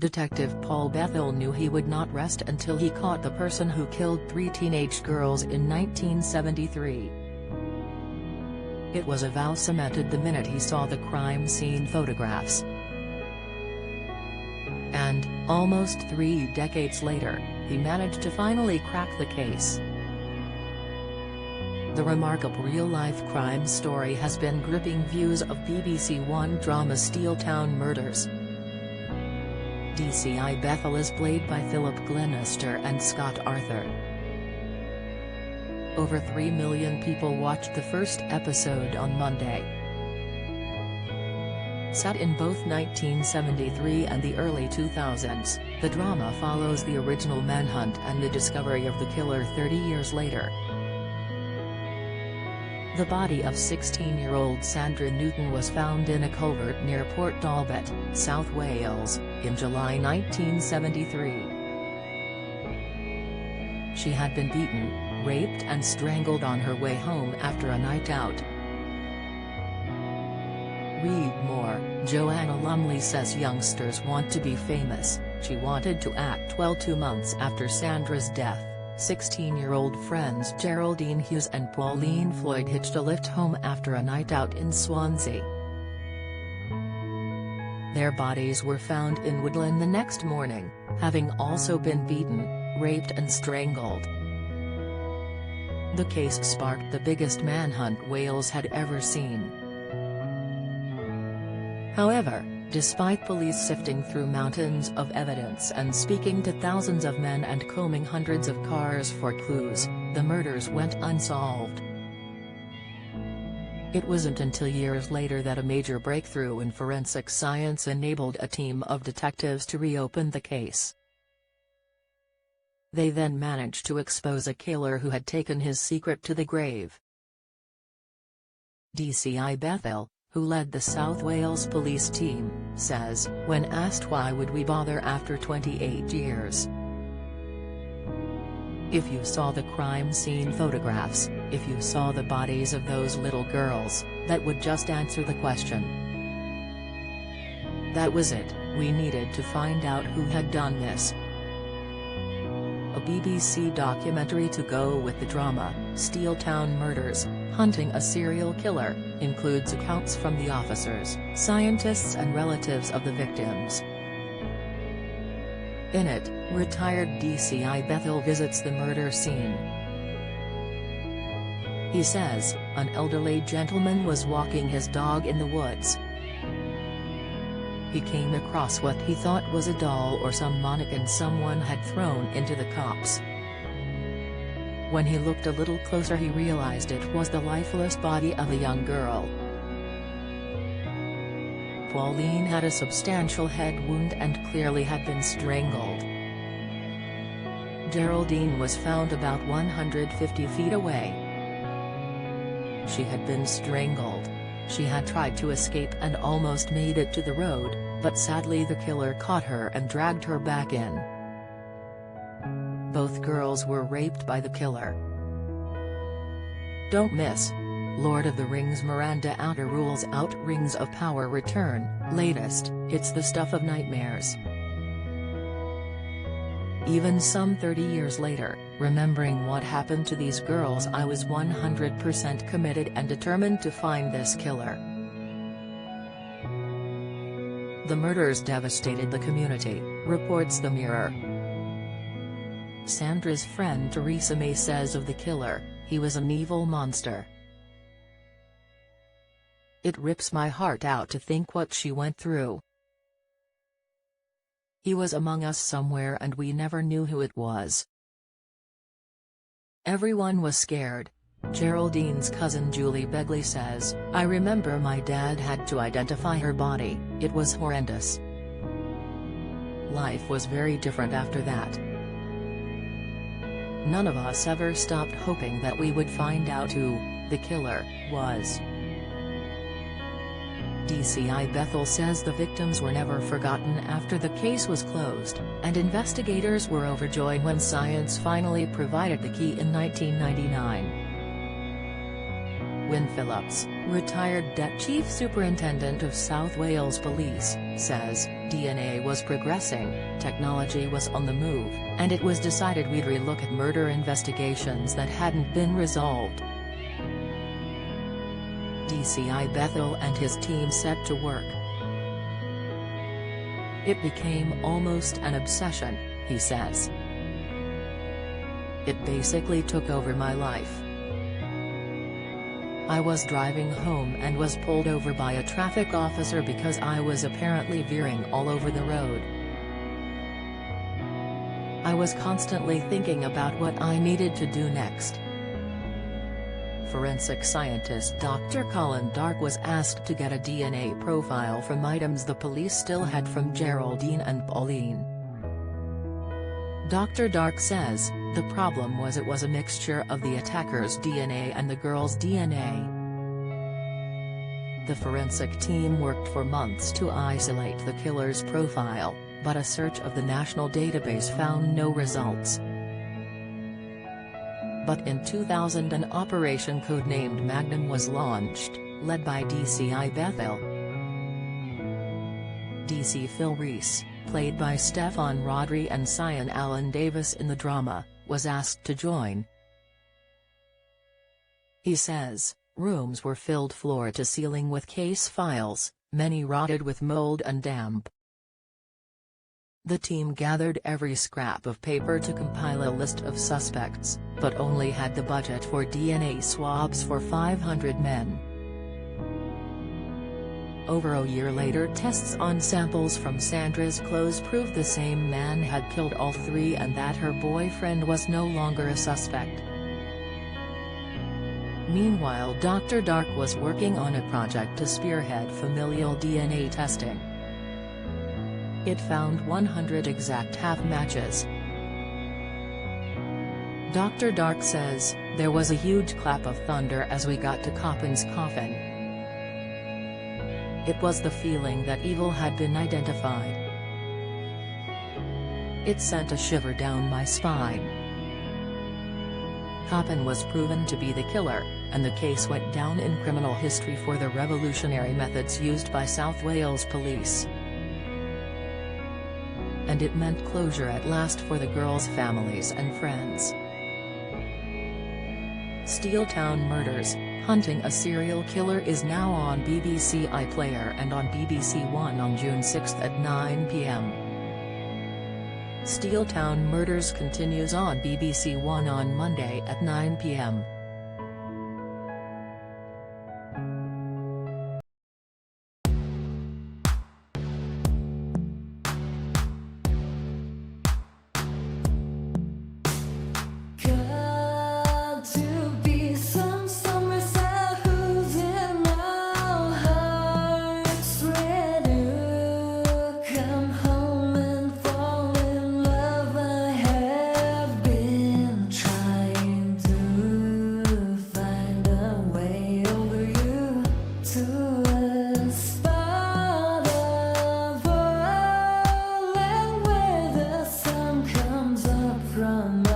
Detective Paul Bethel knew he would not rest until he caught the person who killed 3 teenage girls in 1973. It was a vow cemented the minute he saw the crime scene photographs. And, almost 3 decades later, he managed to finally crack the case. The remarkable real-life crime story has been gripping views of BBC One drama Steeltown Murders. DCI Bethel is played by Philip Glenister and Scott Arthur. Over 3 million people watched the first episode on Monday. Set in both 1973 and the early 2000s, the drama follows the original manhunt and the discovery of the killer 30 years later. The body of 16-year-old Sandra Newton was found in a culvert near Port Talbot, South Wales, in July 1973. She had been beaten, raped and strangled on her way home after a night out. Read more. Joanna Lumley says youngsters want to be famous. She wanted to act well. 2 months after Sandra's death, 16-year-old friends Geraldine Hughes and Pauline Floyd hitched a lift home after a night out in Swansea. Their bodies were found in woodland the next morning, having also been beaten, raped and strangled. The case sparked the biggest manhunt Wales had ever seen. However, despite police sifting through mountains of evidence and speaking to thousands of men and combing hundreds of cars for clues, the murders went unsolved. It wasn't until years later that a major breakthrough in forensic science enabled a team of detectives to reopen the case. They then managed to expose a killer who had taken his secret to the grave. DCI Bethel, who led the South Wales police team, says, when asked why would we bother after 28 years? If you saw the crime scene photographs, if you saw the bodies of those little girls, that would just answer the question. That was it, we needed to find out who had done this. A BBC documentary to go with the drama, Steeltown Murders, Hunting a Serial Killer, includes accounts from the officers, scientists and relatives of the victims. In it, retired DCI Bethel visits the murder scene. He says, an elderly gentleman was walking his dog in the woods. He came across what he thought was a doll or some mannequin someone had thrown into the copse. When he looked a little closer he realized it was the lifeless body of a young girl. Pauline had a substantial head wound and clearly had been strangled. Geraldine was found about 150 feet away. She had been strangled. She had tried to escape and almost made it to the road, but sadly the killer caught her and dragged her back in. Both girls were raped by the killer. Don't miss. Lord of the Rings Miranda Outer rules out. Rings of Power return, latest, it's the stuff of nightmares. Even some 30 years later, remembering what happened to these girls, I was 100% committed and determined to find this killer. The murders devastated the community, reports the Mirror. Sandra's friend Teresa May says of the killer, he was an evil monster. It rips my heart out to think what she went through. He was among us somewhere and we never knew who it was. Everyone was scared. Geraldine's cousin Julie Begley says, I remember my dad had to identify her body, it was horrendous. Life was very different after that. None of us ever stopped hoping that we would find out who the killer was. DCI Bethel says the victims were never forgotten after the case was closed, and investigators were overjoyed when science finally provided the key in 1999. Wyn Phillips, retired Chief Superintendent of South Wales Police, says, DNA was progressing, technology was on the move, and it was decided we'd re-look at murder investigations that hadn't been resolved. DCI Bethel and his team set to work. It became almost an obsession, he says. It basically took over my life. I was driving home and was pulled over by a traffic officer because I was apparently veering all over the road. I was constantly thinking about what I needed to do next. Forensic scientist Dr. Colin Dark was asked to get a DNA profile from items the police still had from Geraldine and Pauline. Dr. Dark says, the problem was it was a mixture of the attacker's DNA and the girl's DNA. The forensic team worked for months to isolate the killer's profile, but a search of the national database found no results. But in 2000 an operation codenamed Magnum was launched, led by DCI Bethel. DC Phil Reese, played by Stefan Rodri and Cyan Alan Davis in the drama, was asked to join. He says, rooms were filled floor to ceiling with case files, many rotted with mold and damp. The team gathered every scrap of paper to compile a list of suspects, but only had the budget for DNA swabs for 500 men. Over a year later, tests on samples from Sandra's clothes proved the same man had killed all three and that her boyfriend was no longer a suspect. Meanwhile, Dr. Dark was working on a project to spearhead familial DNA testing. It found 100 exact half-matches. Dr. Dark says, there was a huge clap of thunder as we got to Coppen's coffin. It was the feeling that evil had been identified. It sent a shiver down my spine. Coppen was proven to be the killer, and the case went down in criminal history for the revolutionary methods used by South Wales police. And it meant closure at last for the girls' families and friends. Steeltown Murders: Hunting a Serial Killer is now on BBC iPlayer and on BBC One on June 6 at 9 p.m. Steeltown Murders continues on BBC One on Monday at 9 p.m. From